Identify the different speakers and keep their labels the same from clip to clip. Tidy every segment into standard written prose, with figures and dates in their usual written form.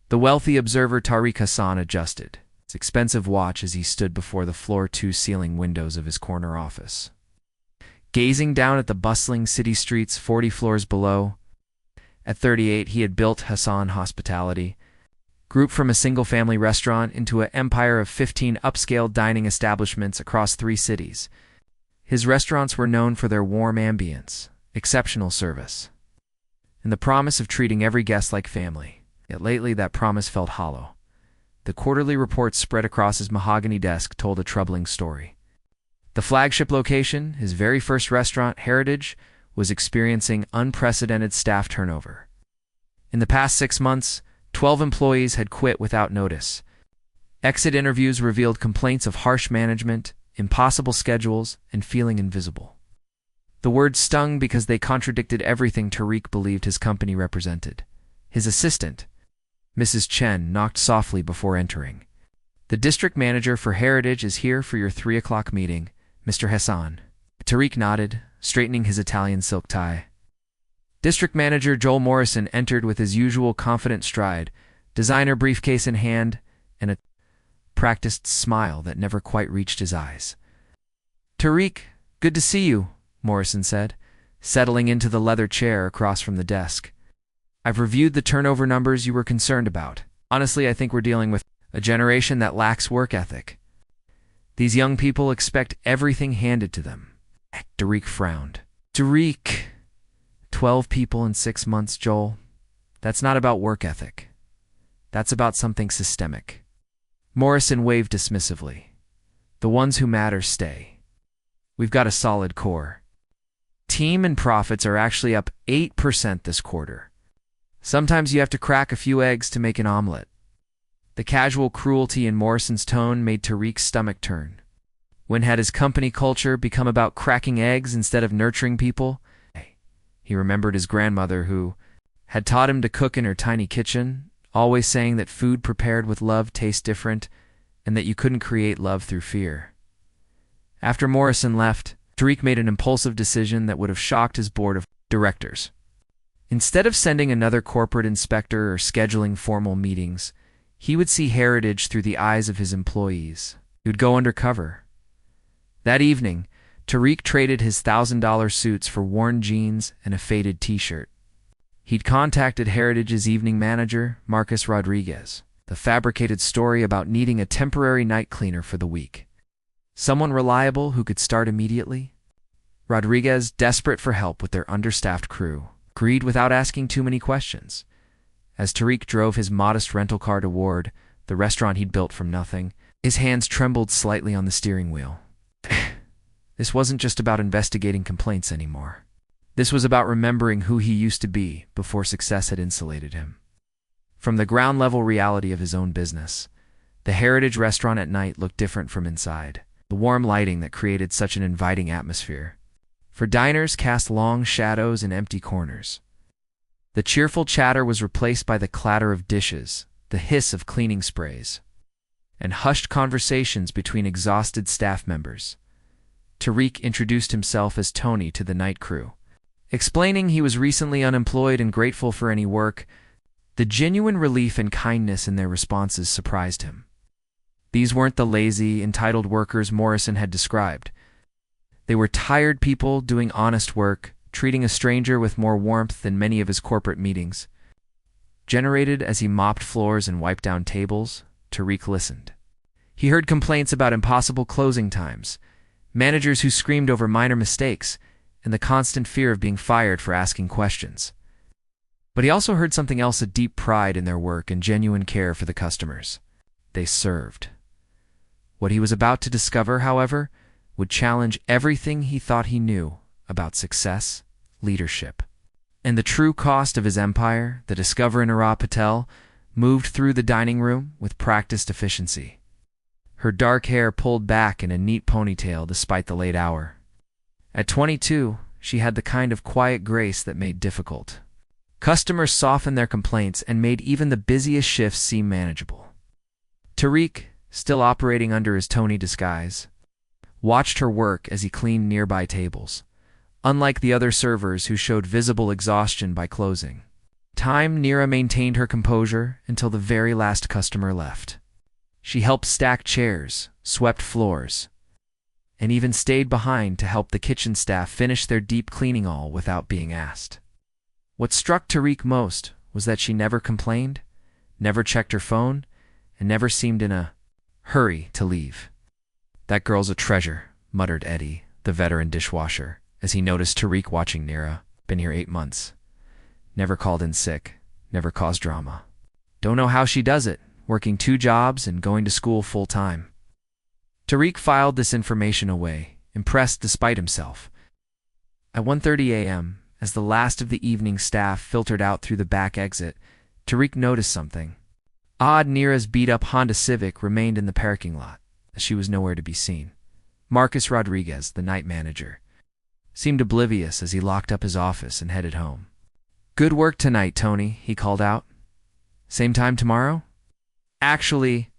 Speaker 1: The wealthy observer Tariq Hassan adjusted his expensive watch as he stood before the floor-to-ceiling windows of his corner office. Gazing down at the bustling city streets 40 floors below, at 38 he had built Hassan Hospitality, grew from a single-family restaurant into an empire of 15 upscale dining establishments across 3 cities. His restaurants were known for their warm ambience, exceptional service, and the promise of treating every guest like family. Yet lately that promise felt hollow. The quarterly reports spread across his mahogany desk told a troubling story. The flagship location, his very first restaurant, Heritage, was experiencing unprecedented staff turnover. In the past 6 months, 12 employees had quit without notice. Exit interviews revealed complaints of harsh management, impossible schedules, and feeling invisible. The words stung because they contradicted everything Tariq believed his company represented. His assistant, Mrs. Chen, knocked softly before entering. "The district manager for Heritage is here for your 3 o'clock meeting, Mr. Hassan." Tariq nodded, straightening his Italian silk tie. District Manager Joel Morrison entered with his usual confident stride, designer briefcase in hand, and a practiced smile that never quite reached his eyes. "Tariq, good to see you," Morrison said, settling into the leather chair across from the desk. "I've reviewed the turnover numbers you were concerned about. Honestly, I think we're dealing with a generation that lacks work ethic. These young people expect everything handed to them." Tariq frowned. "Tariq, 12 people in 6 months, Joel. That's not about work ethic. That's about something systemic." Morrison waved dismissively. "The ones who matter stay. We've got a solid core. Team and profits are actually up 8% this quarter. Sometimes you have to crack a few eggs to make an omelet." The casual cruelty in Morrison's tone made Tariq's stomach turn. When had his company culture become about cracking eggs instead of nurturing people? He remembered his grandmother who had taught him to cook in her tiny kitchen, always saying that food prepared with love tastes different and that you couldn't create love through fear. After Morrison left, Tariq made an impulsive decision that would have shocked his board of directors. Instead of sending another corporate inspector or scheduling formal meetings, he would see Heritage through the eyes of his employees. He would go undercover. That evening, Tariq traded his $1,000 suits for worn jeans and a faded t-shirt. He'd contacted Heritage's evening manager, Marcus Rodriguez, the fabricated story about needing a temporary night cleaner for the week. Someone reliable who could start immediately? Rodriguez, desperate for help with their understaffed crew, agreed without asking too many questions. As Tariq drove his modest rental car toward the restaurant he'd built from nothing, his hands trembled slightly on the steering wheel. This wasn't just about investigating complaints anymore. This was about remembering who he used to be before success had insulated him. From the ground-level reality of his own business, the Heritage restaurant at night looked different from inside. The warm lighting that created such an inviting atmosphere for diners cast long shadows in empty corners. The cheerful chatter was replaced by the clatter of dishes, the hiss of cleaning sprays, and hushed conversations between exhausted staff members. Tariq introduced himself as Tony to the night crew, explaining he was recently unemployed and grateful for any work. The genuine relief and kindness in their responses surprised him. These weren't the lazy, entitled workers Morrison had described. They were tired people doing honest work, treating a stranger with more warmth than many of his corporate meetings. Generated as he mopped floors and wiped down tables, Tariq listened. He heard complaints about impossible closing times, managers who screamed over minor mistakes, and the constant fear of being fired for asking questions. But he also heard something else: a deep pride in their work and genuine care for the customers. They served. What he was about to discover, however, would challenge everything he thought he knew about success, leadership, and the true cost of his empire. The discoverer Nara Patel moved through the dining room with practiced efficiency, her dark hair pulled back in a neat ponytail despite the late hour. At 22, she had the kind of quiet grace that made difficult customers soften their complaints and made even the busiest shifts seem manageable. Tariq, still operating under his Tony disguise, watched her work as he cleaned nearby tables, unlike the other servers who showed visible exhaustion by closing. Time, Nira maintained her composure until the very last customer left. She helped stack chairs, swept floors, and even stayed behind to help the kitchen staff finish their deep cleaning all without being asked. What struck Tariq most was that she never complained, never checked her phone, and never seemed in a hurry to leave. "That girl's a treasure," muttered Eddie, the veteran dishwasher, as he noticed Tariq watching Nira. "Been here 8 months. Never called in sick, never caused drama. Don't know how she does it, working 2 jobs and going to school full-time." Tariq filed this information away, impressed despite himself. At 1:30 a.m., as the last of the evening staff filtered out through the back exit, Tariq noticed something. Odd, Nira's beat-up Honda Civic remained in the parking lot, as she was nowhere to be seen. Marcus Rodriguez, the night manager, seemed oblivious as he locked up his office and headed home. "Good work tonight, Tony," he called out. "Same time tomorrow?" "Actually,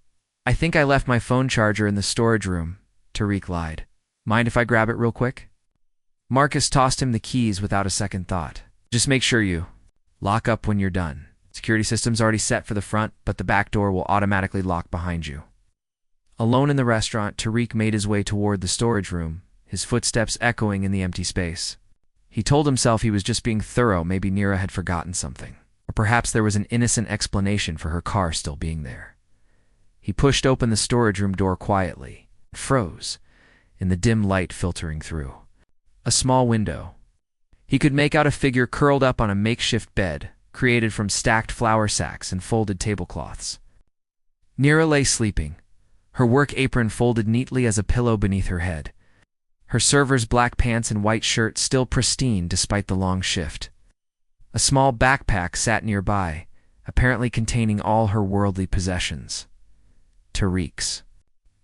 Speaker 1: I think I left my phone charger in the storage room," Tariq lied. "Mind if I grab it real quick?" Marcus tossed him the keys without a second thought. "Just make sure you lock up when you're done. Security system's already set for the front, but the back door will automatically lock behind you." Alone in the restaurant, Tariq made his way toward the storage room, his footsteps echoing in the empty space. He told himself he was just being thorough. Maybe Nira had forgotten something, or perhaps there was an innocent explanation for her car still being there. He pushed open the storage room door quietly, and froze, in the dim light filtering through. A small window. He could make out a figure curled up on a makeshift bed, created from stacked flour sacks and folded tablecloths. Nira lay sleeping, her work apron folded neatly as a pillow beneath her head, her server's black pants and white shirt still pristine despite the long shift. A small backpack sat nearby, apparently containing all her worldly possessions. Tariq's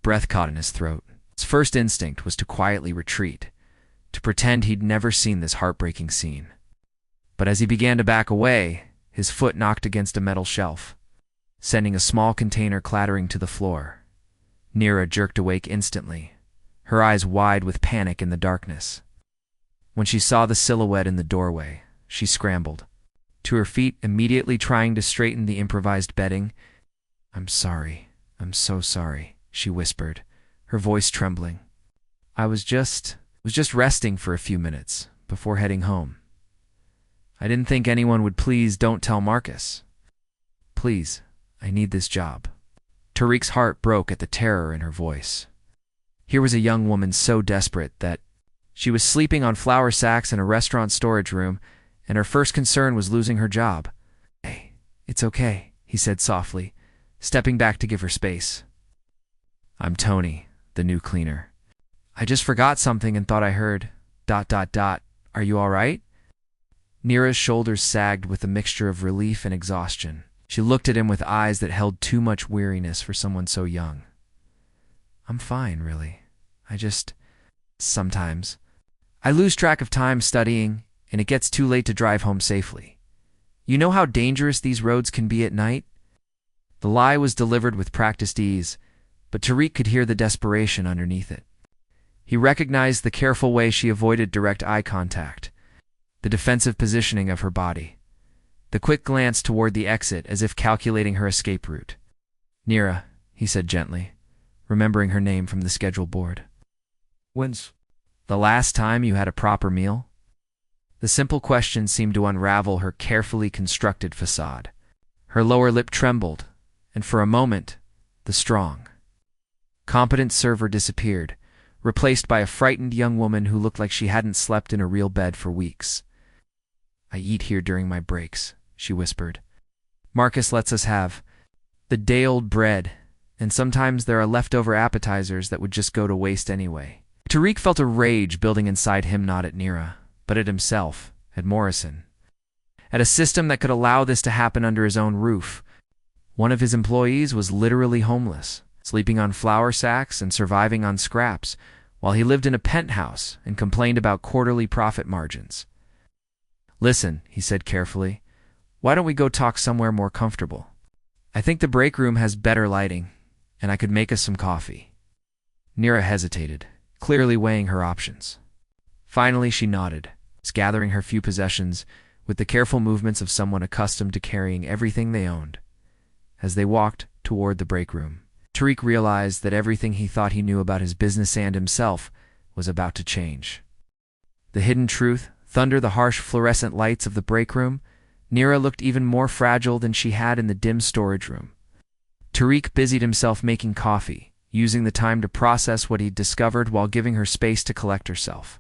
Speaker 1: breath caught in his throat. His first instinct was to quietly retreat, to pretend he'd never seen this heartbreaking scene. But as he began to back away, his foot knocked against a metal shelf, sending a small container clattering to the floor. Nira jerked awake instantly, her eyes wide with panic in the darkness. When she saw the silhouette in the doorway, she scrambled to her feet, immediately trying to straighten the improvised bedding. "I'm sorry. I'm so sorry," she whispered, her voice trembling. I was just resting for a few minutes before heading home. I didn't think anyone would." "Please don't tell Marcus. Please, I need this job." Tariq's heart broke at the terror in her voice. Here was a young woman so desperate that she was sleeping on flour sacks in a restaurant storage room, and her first concern was losing her job. "Hey, it's okay," he said softly, stepping back to give her space. "I'm Tony, the new cleaner. I just forgot something and thought I heard ... Are you all right?" Nira's shoulders sagged with a mixture of relief and exhaustion. She looked at him with eyes that held too much weariness for someone so young. "I'm fine, really. Sometimes I lose track of time studying, and it gets too late to drive home safely. You know how dangerous these roads can be at night?" The lie was delivered with practiced ease, but Tariq could hear the desperation underneath it. He recognized the careful way she avoided direct eye contact, the defensive positioning of her body, the quick glance toward the exit as if calculating her escape route. "Nira," he said gently, remembering her name from the schedule board. "When's the last time you had a proper meal?" The simple question seemed to unravel her carefully constructed facade. Her lower lip trembled, and for a moment, the strong, competent server disappeared, replaced by a frightened young woman who looked like she hadn't slept in a real bed for weeks. "I eat here during my breaks," she whispered. "Marcus lets us have the day-old bread, and sometimes there are leftover appetizers that would just go to waste anyway." Tariq felt a rage building inside him, not at Nira, but at himself, at Morrison, at a system that could allow this to happen under his own roof. One of his employees was literally homeless, sleeping on flour sacks and surviving on scraps, while he lived in a penthouse and complained about quarterly profit margins. "Listen," he said carefully, "why don't we go talk somewhere more comfortable? I think the break room has better lighting, and I could make us some coffee." Nira hesitated, clearly weighing her options. Finally, she nodded, gathering her few possessions, with the careful movements of someone accustomed to carrying everything they owned. As they walked toward the break room, Tariq realized that everything he thought he knew about his business and himself was about to change. The hidden truth, thunder, the harsh fluorescent lights of the break room. Nira looked even more fragile than she had in the dim storage room. Tariq busied himself making coffee, using the time to process what he'd discovered while giving her space to collect herself.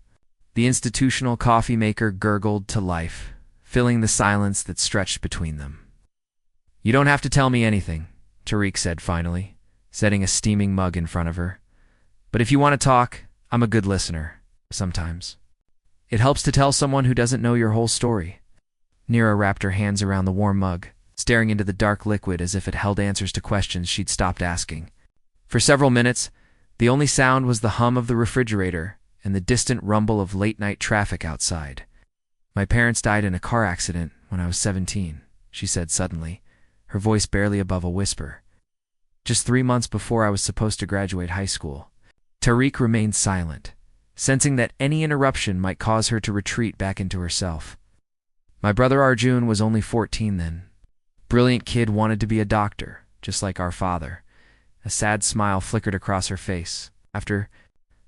Speaker 1: The institutional coffee maker gurgled to life, filling the silence that stretched between them. "You don't have to tell me anything," Tariq said finally, setting a steaming mug in front of her. "But if you want to talk, I'm a good listener, sometimes. It helps to tell someone who doesn't know your whole story." Nira wrapped her hands around the warm mug, staring into the dark liquid as if it held answers to questions she'd stopped asking. For several minutes, the only sound was the hum of the refrigerator and the distant rumble of late-night traffic outside. "My parents died in a car accident when I was 17, she said suddenly, her voice barely above a whisper. "Just 3 months before I was supposed to graduate high school." Tariq remained silent, sensing that any interruption might cause her to retreat back into herself. "My brother Arjun was only 14 then. Brilliant kid, wanted to be a doctor, just like our father." A sad smile flickered across her face. "After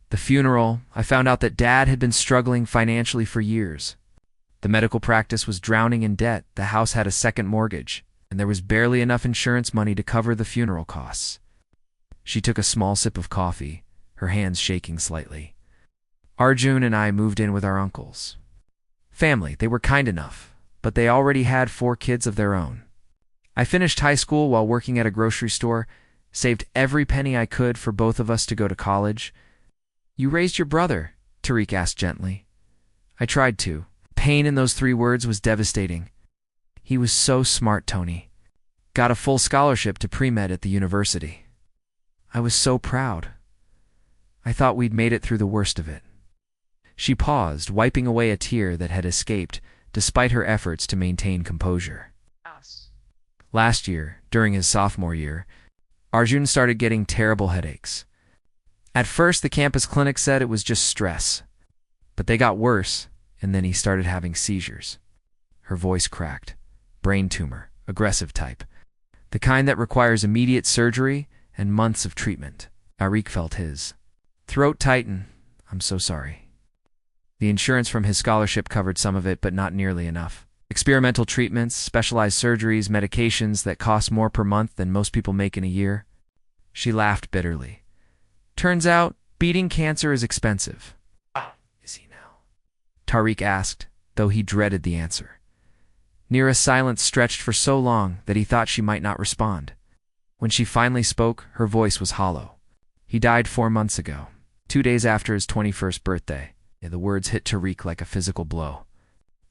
Speaker 1: the funeral, I found out that Dad had been struggling financially for years. The medical practice was drowning in debt, the house had a second mortgage, and there was barely enough insurance money to cover the funeral costs." She took a small sip of coffee, her hands shaking slightly. "Arjun and I moved in with our uncles. Family, they were kind enough, but they already had 4 kids of their own. I finished high school while working at a grocery store, saved every penny I could for both of us to go to college." "You raised your brother?" Tariq asked gently. "I tried to." Pain in those 3 words was devastating. "He was so smart, Tony. Got a full scholarship to pre-med at the university. I was so proud. I thought we'd made it through the worst of it." She paused, wiping away a tear that had escaped, despite her efforts to maintain composure. Last year, during his sophomore year, Arjun started getting terrible headaches. At first, the campus clinic said it was just stress, but they got worse, and then he started having seizures. Her voice cracked. "Brain tumor, aggressive type. The kind that requires immediate surgery and months of treatment." Tariq felt his throat tighten. "I'm so sorry." The insurance from his scholarship covered some of it, but not nearly enough. Experimental treatments, specialized surgeries, medications that cost more per month than most people make in a year. She laughed bitterly. "Turns out, beating cancer is expensive." "Is he now?" Tariq asked, though he dreaded the answer. Nira's silence stretched for so long that he thought she might not respond. When she finally spoke, her voice was hollow. "He died 4 months ago, 2 days after his 21st birthday. The words hit Tariq like a physical blow.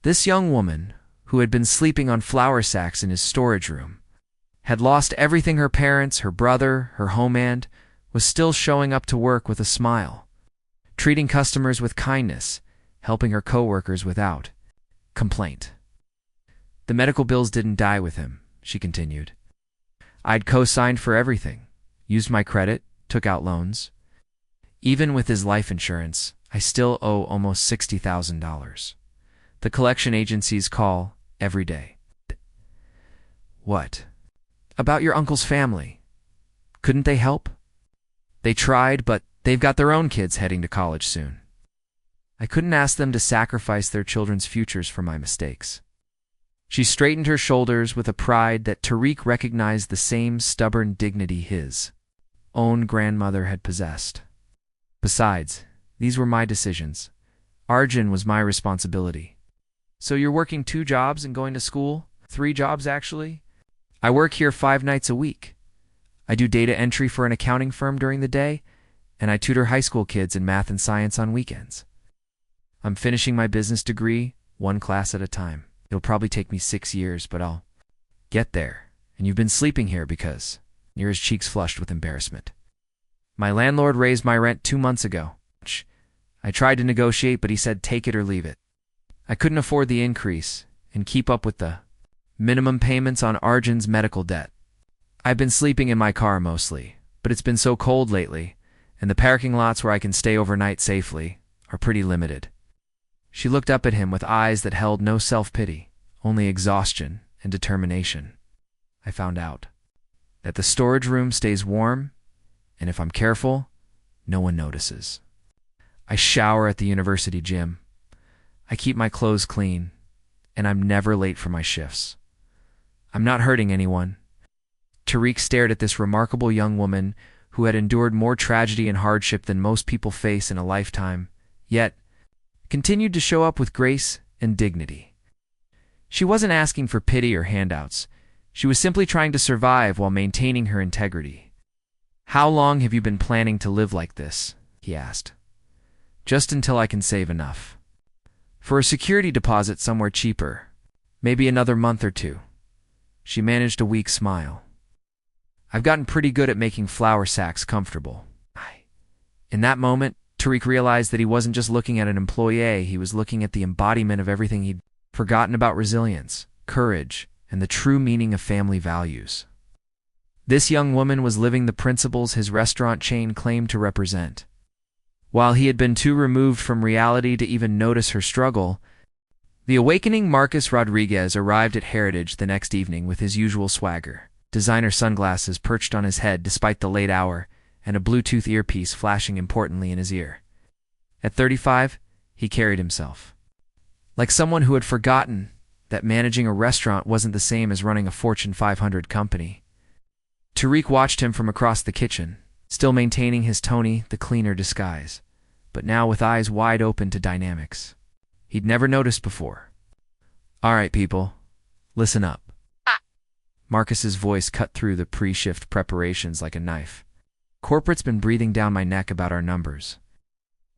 Speaker 1: This young woman, who had been sleeping on flour sacks in his storage room, had lost everything: her parents, her brother, her home, and was still showing up to work with a smile, treating customers with kindness, helping her coworkers without complaint. "The medical bills didn't die with him," she continued. "I'd co-signed for everything, used my credit, took out loans. Even with his life insurance, I still owe almost $60,000. The collection agencies call every day." "What about your uncle's family? Couldn't they help?" "They tried, but they've got their own kids heading to college soon. I couldn't ask them to sacrifice their children's futures for my mistakes." She straightened her shoulders with a pride that Tariq recognized the same stubborn dignity his own grandmother had possessed. "Besides, these were my decisions. Arjun was my responsibility." "So you're working 2 jobs and going to school? 3 jobs, actually?" "I work here 5 nights a week. I do data entry for an accounting firm during the day, and I tutor high school kids in math and science on weekends. I'm finishing my business degree, 1 class at a time. It'll probably take me 6 years, but I'll get there. And you've been sleeping here because..." Nira's cheeks flushed with embarrassment. "My landlord raised my rent 2 months ago. I tried to negotiate, but he said take it or leave it. I couldn't afford the increase and keep up with the minimum payments on Arjun's medical debt. I've been sleeping in my car mostly, but it's been so cold lately, and the parking lots where I can stay overnight safely are pretty limited." She looked up at him with eyes that held no self-pity. only exhaustion and determination. I found out that the storage room stays warm, and if I'm careful, no one notices. I shower at the university gym. I keep my clothes clean, and I'm never late for my shifts. I'm not hurting anyone. Tariq stared at this remarkable young woman who had endured more tragedy and hardship than most people face in a lifetime, yet continued to show up with grace and dignity. She wasn't asking for pity or handouts. She was simply trying to survive while maintaining her integrity. "How long have you been planning to live like this?" he asked. "Just until I can save enough. For a security deposit somewhere cheaper. Maybe another month or two." She managed a weak smile. "I've gotten pretty good at making flour sacks comfortable." In that moment, Tariq realized that he wasn't just looking at an employee, he was looking at the embodiment of everything he'd forgotten about: resilience, courage, and the true meaning of family values. This young woman was living the principles his restaurant chain claimed to represent. While he had been too removed from reality to even notice her struggle, the awakening Marcus Rodriguez arrived at Heritage the next evening with his usual swagger, designer sunglasses perched on his head despite the late hour, and a Bluetooth earpiece flashing importantly in his ear. At 35, he carried himself like someone who had forgotten that managing a restaurant wasn't the same as running a Fortune 500 company. Tariq watched him from across the kitchen, still maintaining his Tony the Cleaner disguise, but now with eyes wide open to dynamics he'd never noticed before. "All right, people, listen up." Marcus's voice cut through the pre-shift preparations like a knife. "Corporate's been breathing down my neck about our numbers.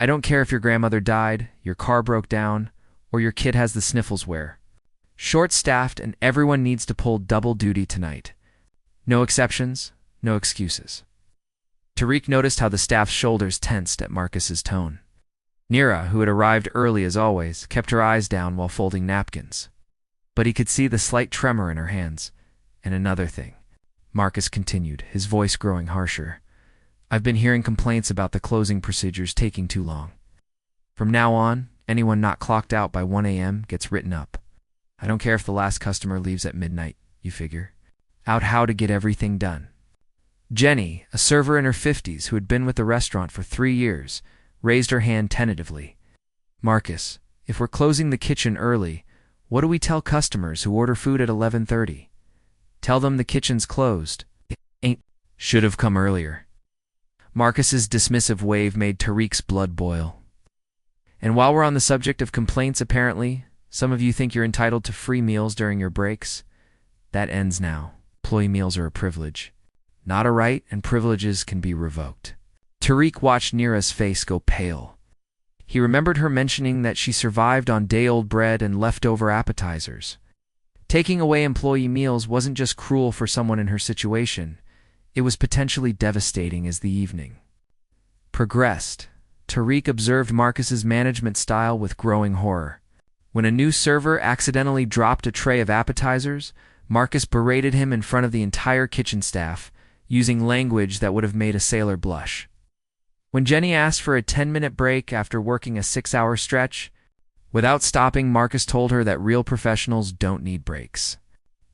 Speaker 1: I don't care if your grandmother died, your car broke down, or your kid has the sniffles where. Short-staffed and everyone needs to pull double duty tonight. No exceptions, no excuses." Tariq noticed how the staff's shoulders tensed at Marcus's tone. Nira, who had arrived early as always, kept her eyes down while folding napkins. But he could see the slight tremor in her hands. "And another thing," Marcus continued, his voice growing harsher. "I've been hearing complaints about the closing procedures taking too long. From now on, anyone not clocked out by 1 a.m. gets written up. I don't care if the last customer leaves at midnight, you figure out how to get everything done." Jenny, a server in her 50s who had been with the restaurant for 3 years, raised her hand tentatively. "Marcus, if we're closing the kitchen early, what do we tell customers who order food at 11:30? Tell them the kitchen's closed. It ain't. Should have come earlier." Marcus's dismissive wave made Tariq's blood boil. "And while we're on the subject of complaints, apparently, some of you think you're entitled to free meals during your breaks. That ends now. Employee meals are a privilege, not a right, and privileges can be revoked." Tariq watched Nira's face go pale. He remembered her mentioning that she survived on day-old bread and leftover appetizers. Taking away employee meals wasn't just cruel for someone in her situation, it was potentially devastating as the evening progressed. Tariq observed Marcus's management style with growing horror. When a new server accidentally dropped a tray of appetizers, Marcus berated him in front of the entire kitchen staff, using language that would have made a sailor blush. When Jenny asked for a 10-minute break after working a 6-hour stretch, without stopping, Marcus told her that real professionals don't need breaks.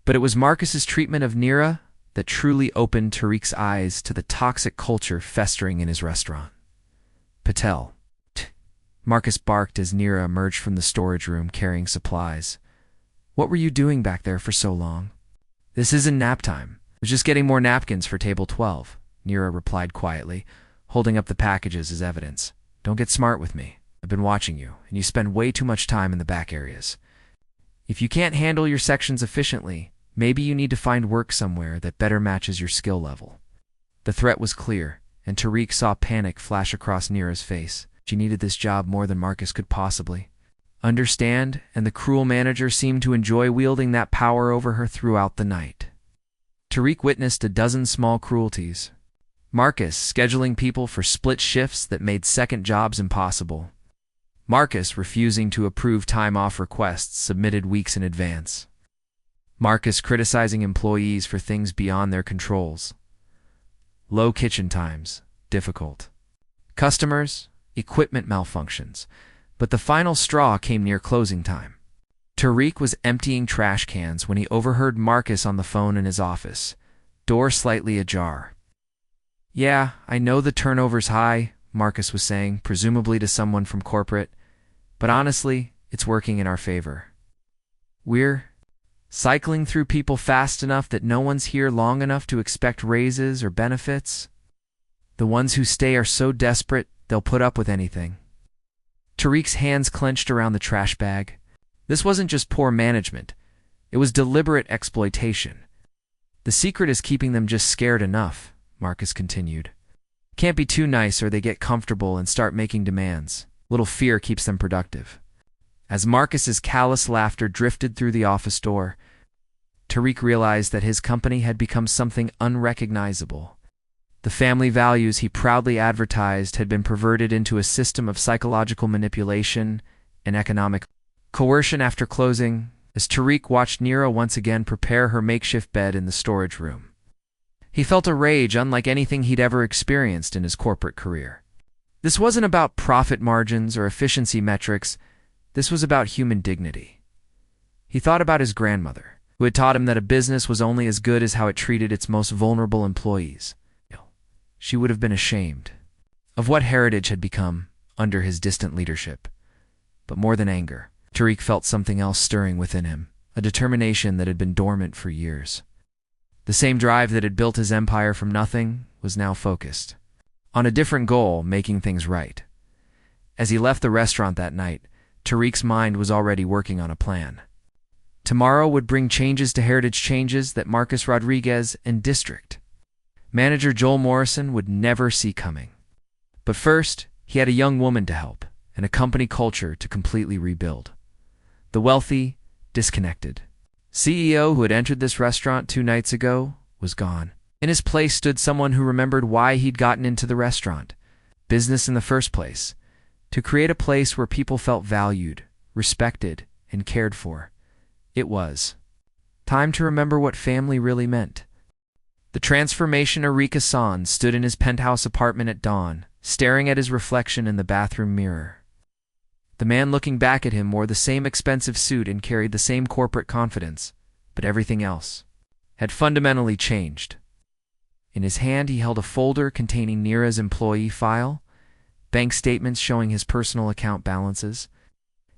Speaker 1: But it was Marcus's treatment of Nira that truly opened Tariq's eyes to the toxic culture festering in his restaurant. "Patel," Marcus barked as Nira emerged from the storage room carrying supplies. "What were you doing back there for so long?" "This isn't nap time. I was just getting more napkins for table 12, Nira replied quietly, holding up the packages as evidence. "Don't get smart with me. I've been watching you, and you spend way too much time in the back areas. If you can't handle your sections efficiently, maybe you need to find work somewhere that better matches your skill level." The threat was clear, and Tariq saw panic flash across Nira's face. She needed this job more than Marcus could possibly understand, and the cruel manager seemed to enjoy wielding that power over her throughout the night. Tariq witnessed a dozen small cruelties. Marcus scheduling people for split shifts that made second jobs impossible. Marcus refusing to approve time-off requests submitted weeks in advance. Marcus criticizing employees for things beyond their controls. Low kitchen times, difficult. Customers, equipment malfunctions. But the final straw came near closing time. Tariq was emptying trash cans when he overheard Marcus on the phone in his office, door slightly ajar. "Yeah, I know the turnover's high," Marcus was saying, presumably to someone from corporate, "but honestly, it's working in our favor. We're cycling through people fast enough that no one's here long enough to expect raises or benefits. The ones who stay are so desperate, they'll put up with anything." Tariq's hands clenched around the trash bag. This wasn't just poor management. It was deliberate exploitation. "The secret is keeping them just scared enough," Marcus continued. "Can't be too nice or they get comfortable and start making demands. Little fear keeps them productive." As Marcus's callous laughter drifted through the office door, Tariq realized that his company had become something unrecognizable. The family values he proudly advertised had been perverted into a system of psychological manipulation and economic coercion. After closing, as Tariq watched Nira once again prepare her makeshift bed in the storage room, he felt a rage unlike anything he'd ever experienced in his corporate career. This wasn't about profit margins or efficiency metrics. This was about human dignity. He thought about his grandmother, who had taught him that a business was only as good as how it treated its most vulnerable employees. She would have been ashamed of what Heritage had become under his distant leadership. But more than anger, Tariq felt something else stirring within him, a determination that had been dormant for years. The same drive that had built his empire from nothing was now focused on a different goal, making things right. As he left the restaurant that night, Tariq's mind was already working on a plan. Tomorrow would bring changes to Heritage, changes that Marcus Rodriguez and District Manager Joel Morrison would never see coming. But first, he had a young woman to help and a company culture to completely rebuild. The wealthy, disconnected CEO who had entered this restaurant 2 nights ago was gone. In his place stood someone who remembered why he'd gotten into the restaurant business in the first place, to create a place where people felt valued, respected, and cared for. It was time to remember what family really meant. The transformation Tariq Hassan stood in his penthouse apartment at dawn, staring at his reflection in the bathroom mirror. The man looking back at him wore the same expensive suit and carried the same corporate confidence, but everything else had fundamentally changed. In his hand, he held a folder containing Nira's employee file, bank statements showing his personal account balances,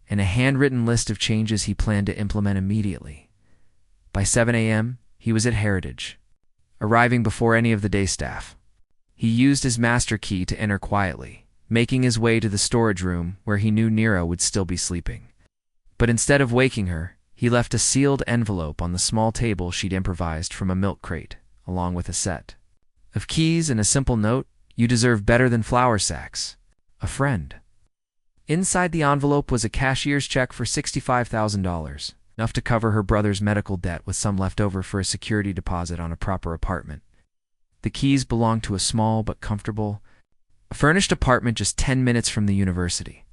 Speaker 1: and a handwritten list of changes he planned to implement immediately. By 7 a.m., he was at Heritage, arriving before any of the day staff. He used his master key to enter quietly, making his way to the storage room where he knew Nira would still be sleeping. But instead of waking her, he left a sealed envelope on the small table she'd improvised from a milk crate, along with a set of keys and a simple note, "You deserve better than flour sacks. A friend." Inside the envelope was a cashier's check for $65,000, enough to cover her brother's medical debt with some left over for a security deposit on a proper apartment. The keys belonged to a small but comfortable, furnished apartment just 10 minutes from the university,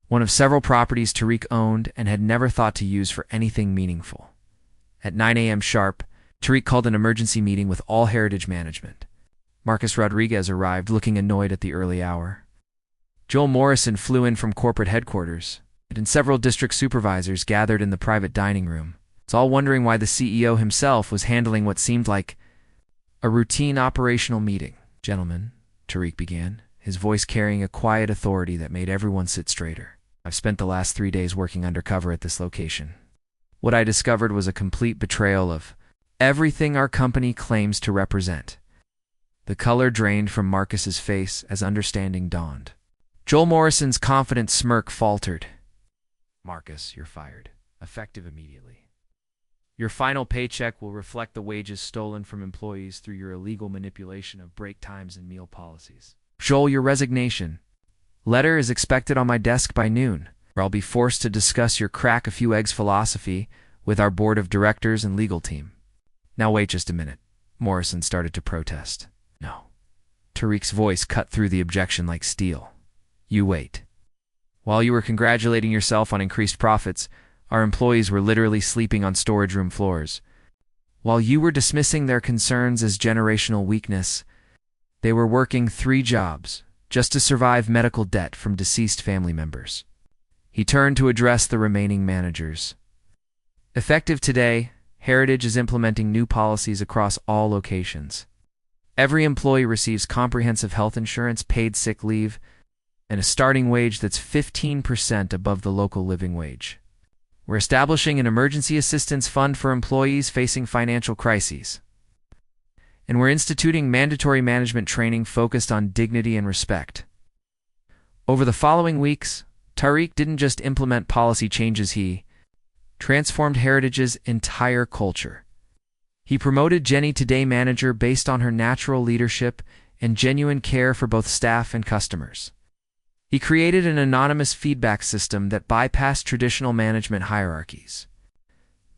Speaker 1: one of several properties Tariq owned and had never thought to use for anything meaningful. At 9 a.m. sharp, Tariq called an emergency meeting with all Heritage management. Marcus Rodriguez arrived looking annoyed at the early hour. Joel Morrison flew in from corporate headquarters, and several district supervisors gathered in the private dining room, all wondering why the CEO himself was handling what seemed like a routine operational meeting. "Gentlemen," Tariq began, his voice carrying a quiet authority that made everyone sit straighter. "I've spent the last 3 days working undercover at this location. What I discovered was a complete betrayal of everything our company claims to represent." The color drained from Marcus's face as understanding dawned. Joel Morrison's confident smirk faltered. "Marcus, you're fired, effective immediately. Your final paycheck will reflect the wages stolen from employees through your illegal manipulation of break times and meal policies. Joel, your resignation letter is expected on my desk by noon, or I'll be forced to discuss your crack a few eggs philosophy with our board of directors and legal team." "Now wait just a minute," Morrison started to protest. "No." Tariq's voice cut through the objection like steel. "You wait. While you were congratulating yourself on increased profits, our employees were literally sleeping on storage room floors. While you were dismissing their concerns as generational weakness, they were working 3 jobs just to survive medical debt from deceased family members." He turned to address the remaining managers. Effective today, Heritage is implementing new policies across all locations. Every employee receives comprehensive health insurance, paid sick leave, and a starting wage that's 15% above the local living wage. We're establishing an emergency assistance fund for employees facing financial crises. And we're instituting mandatory management training focused on dignity and respect. Over the following weeks, Tariq didn't just implement policy changes, he transformed Heritage's entire culture. He promoted Jenny to day manager based on her natural leadership and genuine care for both staff and customers. He created an anonymous feedback system that bypassed traditional management hierarchies.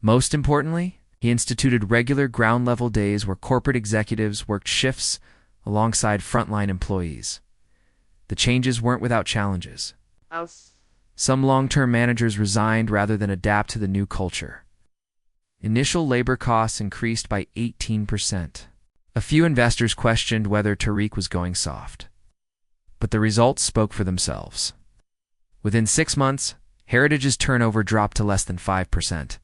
Speaker 1: Most importantly, he instituted regular ground-level days where corporate executives worked shifts alongside frontline employees. The changes weren't without challenges. Some long-term managers resigned rather than adapt to the new culture. Initial labor costs increased by 18%. A few investors questioned whether Tariq was going soft. But the results spoke for themselves. Within 6 months, Heritage's turnover dropped to less than 5%.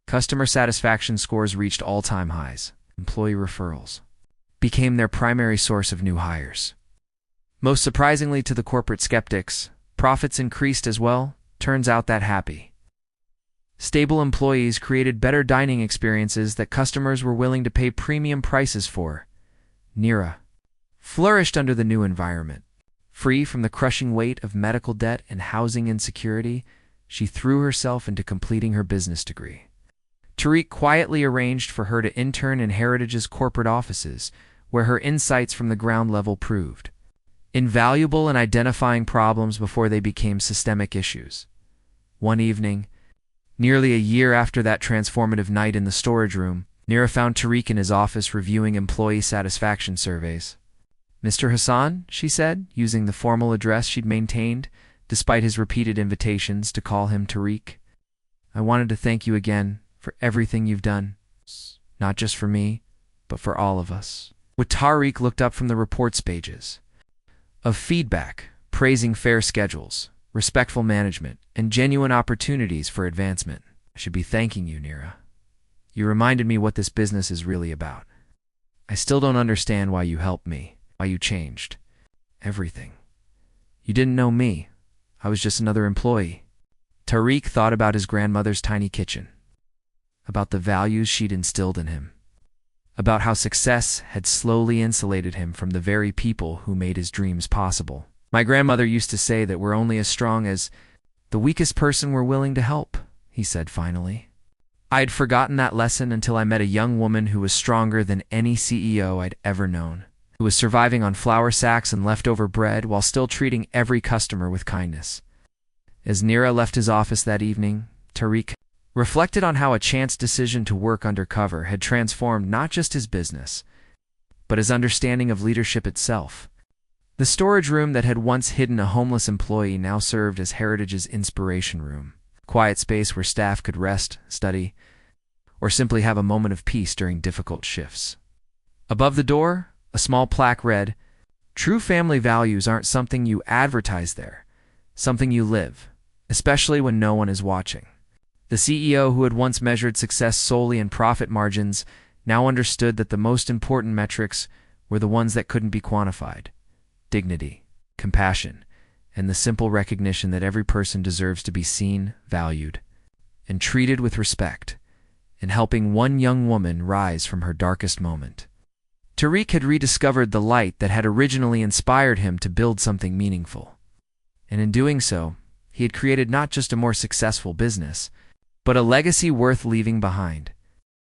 Speaker 1: Customer satisfaction scores reached all-time highs. Employee referrals became their primary source of new hires. Most surprisingly to the corporate skeptics, profits increased as well. Turns out that happy. Stable employees created better dining experiences that customers were willing to pay premium prices for. Neera flourished under the new environment. Free from the crushing weight of medical debt and housing insecurity, she threw herself into completing her business degree. Tariq quietly arranged for her to intern in Heritage's corporate offices, where her insights from the ground level proved invaluable in identifying problems before they became systemic issues. One evening, nearly a year after that transformative night in the storage room, Neera found Tariq in his office reviewing employee satisfaction surveys. "Mr. Hassan," she said, using the formal address she'd maintained, despite his repeated invitations to call him Tariq, "I wanted to thank you again for everything you've done, not just for me, but for all of us." Tariq looked up from the reports pages of feedback, praising fair schedules, respectful management, and genuine opportunities for advancement. "I should be thanking you, Neera. You reminded me what this business is really about. I still don't understand why you helped me, why you changed everything. You didn't know me. I was just another employee." Tariq thought about his grandmother's tiny kitchen, about the values she'd instilled in him, about how success had slowly insulated him from the very people who made his dreams possible. "My grandmother used to say that we're only as strong as the weakest person we're willing to help," he said finally. I'd forgotten that lesson until I met a young woman who was stronger than any CEO I'd ever known, who was surviving on flour sacks and leftover bread while still treating every customer with kindness. As Neera left his office that evening, Tariq reflected on how a chance decision to work undercover had transformed not just his business, but his understanding of leadership itself. The storage room that had once hidden a homeless employee now served as Heritage's inspiration room, a quiet space where staff could rest, study, or simply have a moment of peace during difficult shifts. Above the door, a small plaque read, "True family values aren't something you advertise there, something you live, especially when no one is watching." The CEO who had once measured success solely in profit margins now understood that the most important metrics were the ones that couldn't be quantified: dignity, compassion, and the simple recognition that every person deserves to be seen, valued, and treated with respect, and helping one young woman rise from her darkest moment. Tariq had rediscovered the light that had originally inspired him to build something meaningful. And in doing so, he had created not just a more successful business, but a legacy worth leaving behind.